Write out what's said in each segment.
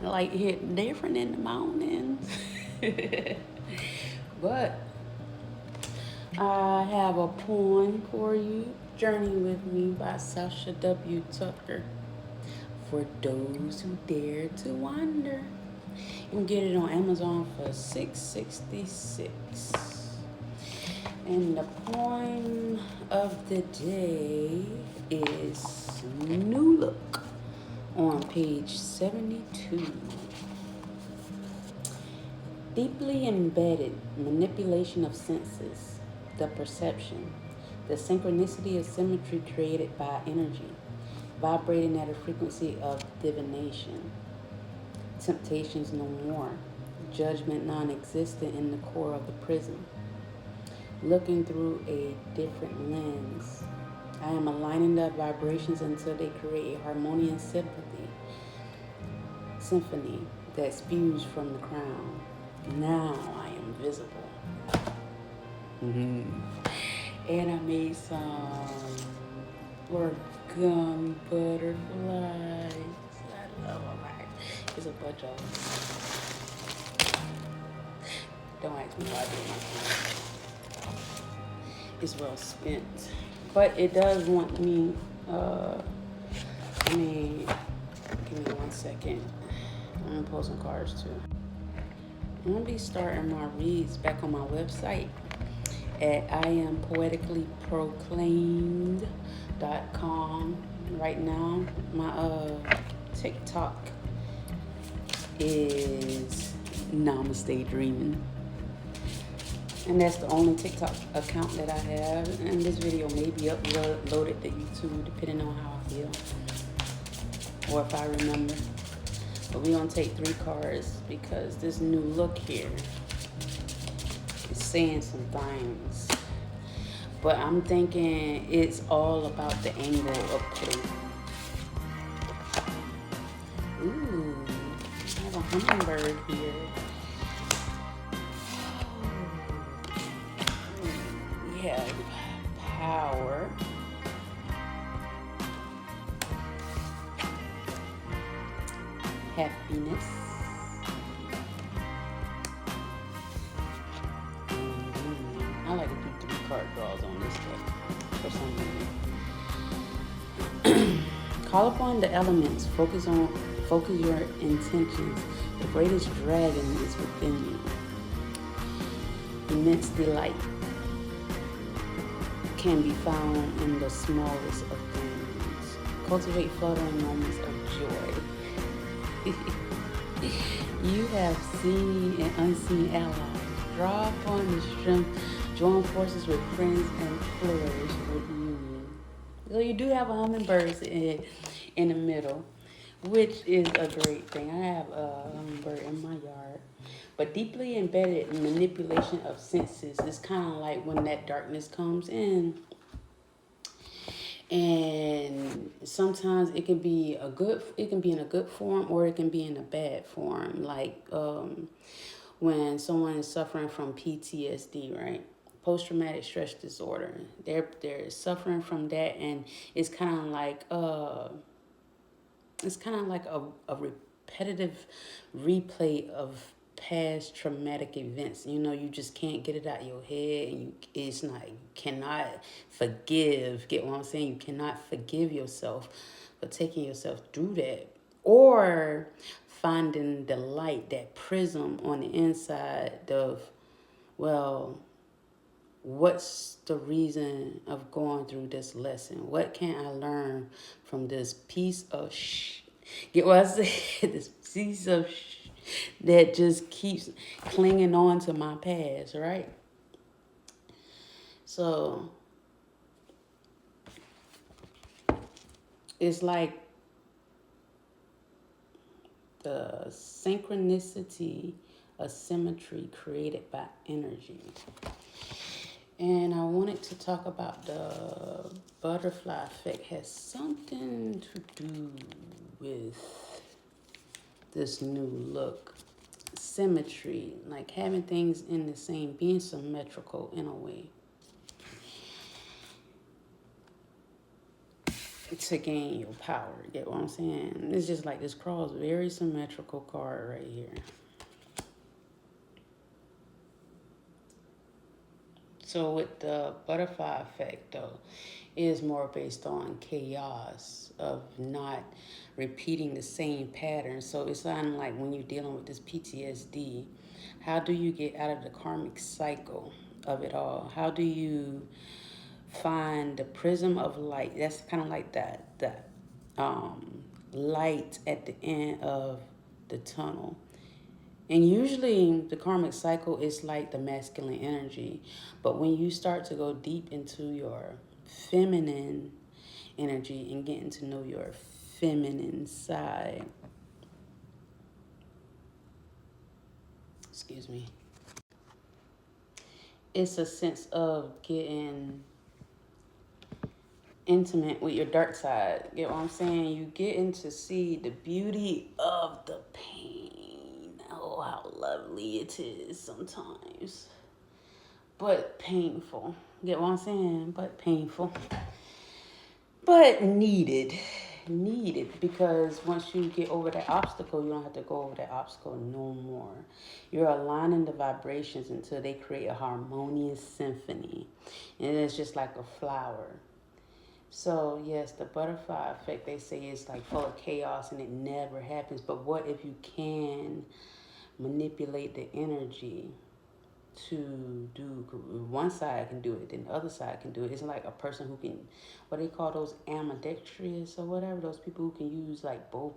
like hit different in the mountains. But I have a poem for you, Journey with Me by Sasha W. Tucker. For those who dare to wander. You can get it on Amazon for $6.66. And the poem of the day is New Look on page 72. Deeply embedded manipulation of senses, the perception, the synchronicity of symmetry created by energy, vibrating at a frequency of divination. Temptations no more, judgment non existent in the core of the prism. Looking through a different lens. I am aligning the vibrations until they create a harmonious symphony that spews from the crown. Now I am visible. And I made some origami butterflies. I love them. It's a bunch of them. Don't ask me why I do my phone. It's well spent. But it does want me, give me 1 second. I'm gonna post some cards too. I'm gonna be starting my reads back on my website at IamPoeticallyProclaimed.com. Right now, my TikTok is Namaste Dreaming. And that's the only TikTok account that I have. And this video may be uploaded to YouTube depending on how I feel or if I remember. But we're gonna take 3 cards because this new look here is saying some things. But I'm thinking it's all about the angle of play. Ooh, I have a hummingbird here. We have power. Happiness. I like to do 3 card draws on this deck for some reason. Call upon the elements. Focus your intentions. The greatest dragon is within you. Immense delight can be found in the smallest of things. Cultivate fluttering moments of joy. You have seen and unseen allies. Draw upon the strength, join forces with friends, and flourish with union. So you do have a hummingbird in the middle, which is a great thing. I have a hummingbird in my yard. But deeply embedded manipulation of senses is kind of like when that darkness comes in. And sometimes it can be in a good form or it can be in a bad form. Like when someone is suffering from PTSD, right? Post-traumatic stress disorder. They're suffering from that, and it's kind of like a repetitive replay of past traumatic events. You just can't get it out of your head, and you cannot forgive. Get what I'm saying? You cannot forgive yourself for taking yourself through that, or finding the light, that prism on the inside of, well, what's the reason of going through this lesson? What can I learn from this piece of Get what I said? This piece of that just keeps clinging on to my past, right? So it's like the synchronicity of symmetry created by energy. And I wanted to talk about the butterfly effect. Has something to do with this new look. Symmetry, like having things in the same, being symmetrical in a way. to gain your power. Get what I'm saying? It's just like this cross, very symmetrical card right here. So with the butterfly effect though, it is more based on chaos of not repeating the same pattern. So it's kind like when you're dealing with this PTSD, how do you get out of the karmic cycle of it all? How do you find the prism of light? That's kind of like that light at the end of the tunnel. And usually the karmic cycle is like the masculine energy. But when you start to go deep into your feminine energy and getting to know your feminine side, excuse me, it's a sense of getting intimate with your dark side. Get what I'm saying? You getting to see the beauty of the pain. Oh, how lovely it is sometimes. But painful. Get what I'm saying? But painful. But needed. Needed, because once you get over that obstacle, you don't have to go over that obstacle no more. You're aligning the vibrations until they create a harmonious symphony. And it's just like a flower. So yes, the butterfly effect, they say, is like full of chaos and it never happens. But what if you can manipulate the energy to do, one side can do it, then the other side can do it. It's like a person who can, what they call those ambidextrous or whatever, those people who can use like both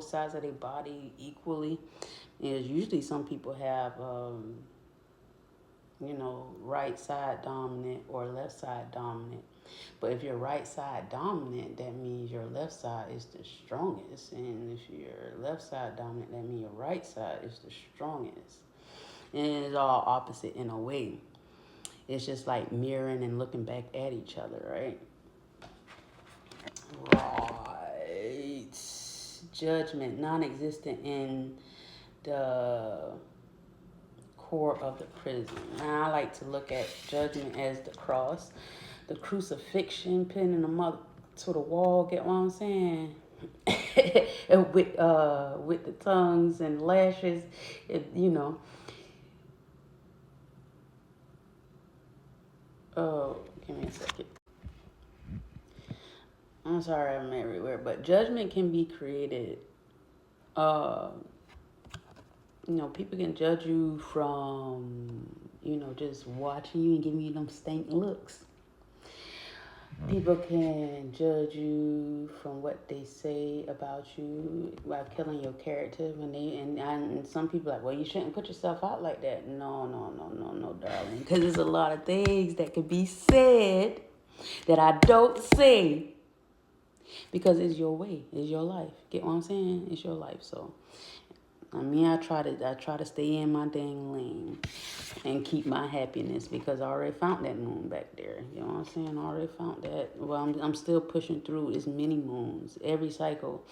sides of their body equally. And usually some people have right side dominant or left side dominant. But if you're right side dominant, that means your left side is the strongest. And if you're left side dominant, that means your right side is the strongest. And it's all opposite in a way. It's just like mirroring and looking back at each other, right? Right. Judgment, non-existent in the core of the prism. Now I like to look at judgment as the cross, the crucifixion, pinning the mother to the wall. Get what I'm saying? with the tongues and lashes, Oh, give me a second. I'm sorry, I'm everywhere, but judgment can be created. Uh, People can judge you from, just watching you and giving you them stank looks. People can judge you from what they say about you by killing your character and some people are like, well, you shouldn't put yourself out like that. No, darling, because there's a lot of things that could be said that I don't say because it's your way, it's your life. Get what I'm saying? It's your life. So I try to stay in my dang lane and keep my happiness because I already found that moon back there. You know what I'm saying? I already found that. Well, I'm still pushing through. It's many moons. Every cycle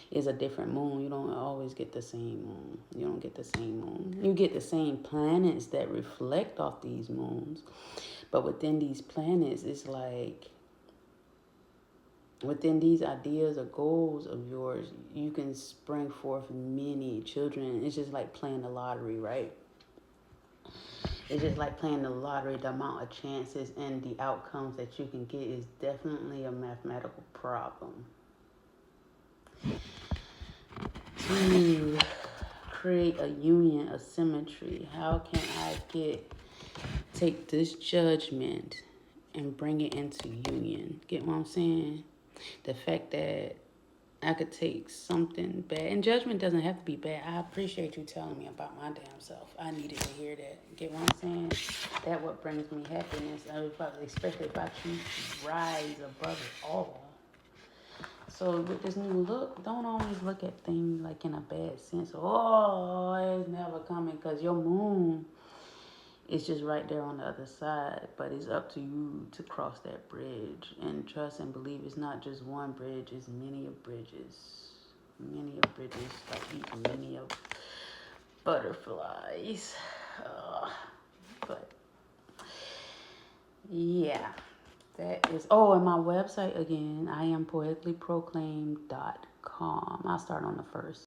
is a different moon. You don't always get the same moon. You don't get the same moon. You get the same planets that reflect off these moons. But within these planets, it's like within these ideas or goals of yours, you can spring forth many children. It's just like playing the lottery, right? It's just like playing the lottery. The amount of chances and the outcomes that you can get is definitely a mathematical problem. To create a union, a symmetry, how can I take this judgment and bring it into union? Get what I'm saying? The fact that I could take something bad, and judgment doesn't have to be bad. I appreciate you telling me about my damn self. I needed to hear that. Get what I'm saying? That what brings me happiness, especially if I choose to rise above it all. So with this new look, don't always look at things like in a bad sense. Oh, it's never coming, because your moon is just right there on the other side. But it's up to you to cross that bridge and trust and believe it's not just one bridge, it's many of bridges. Many of bridges, like eating many of butterflies. But yeah. That is, oh, and my website again, I am poeticallyproclaimed.com. I'll start on the first.